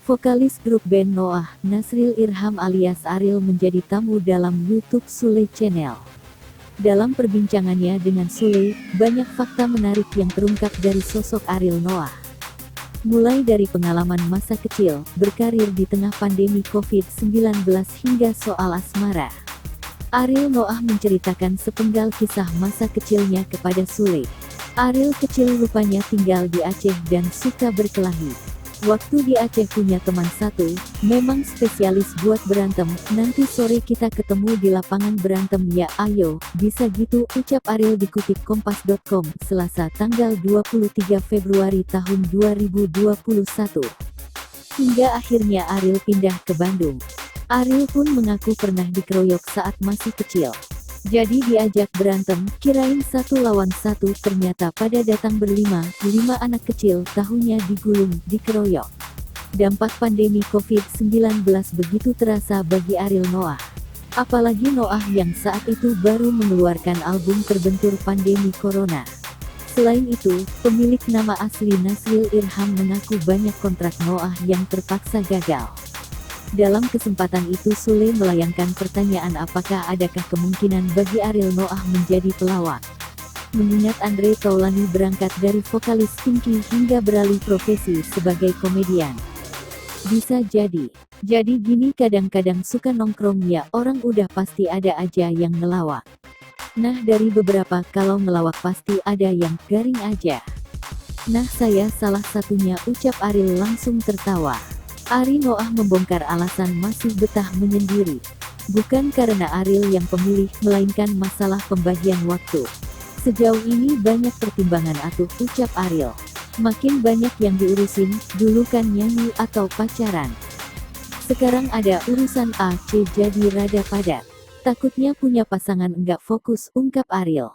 Vokalis grup band Noah, Nasril Irham alias Ariel menjadi tamu dalam YouTube Sule Channel. Dalam perbincangannya dengan Sule, banyak fakta menarik yang terungkap dari sosok Ariel Noah. Mulai dari pengalaman masa kecil, berkarir di tengah pandemi COVID-19 hingga soal asmara. Ariel Noah menceritakan sepenggal kisah masa kecilnya kepada Sule. Ariel kecil rupanya tinggal di Aceh dan suka berkelahi. Waktu di Aceh punya teman satu, memang spesialis buat berantem, nanti sore kita ketemu di lapangan berantem ya ayo, bisa gitu, ucap Ariel dikutip Kompas.com, Selasa tanggal 23 Februari tahun 2021. Hingga akhirnya Ariel pindah ke Bandung. Ariel pun mengaku pernah dikeroyok saat masih kecil. Jadi diajak berantem, kirain 1 lawan 1, ternyata pada datang berlima, 5 anak kecil, tahunya digulung, dikeroyok. Dampak pandemi COVID-19 begitu terasa bagi Ariel Noah. Apalagi Noah yang saat itu baru mengeluarkan album terbentur pandemi corona. Selain itu, pemilik nama asli Nasril Irham mengaku banyak kontrak Noah yang terpaksa gagal. Dalam kesempatan itu Sule melayangkan pertanyaan apakah adakah kemungkinan bagi Ariel Noah menjadi pelawak. Mengingat Andre Taulany berangkat dari vokalis Pinky hingga beralih profesi sebagai komedian. Bisa jadi. Jadi gini kadang-kadang suka nongkrong ya orang udah pasti ada aja yang ngelawak. Nah dari beberapa kalau ngelawak pasti ada yang garing aja. Nah saya salah satunya ucap Ariel langsung tertawa. Ari Noah membongkar alasan masih betah menyendiri. Bukan karena Ariel yang pemilih, melainkan masalah pembagian waktu. Sejauh ini banyak pertimbangan atuh, ucap Ariel. Makin banyak yang diurusin, dulu kan nyanyi atau pacaran. Sekarang ada urusan A, C jadi rada padat. Takutnya punya pasangan enggak fokus, ungkap Ariel.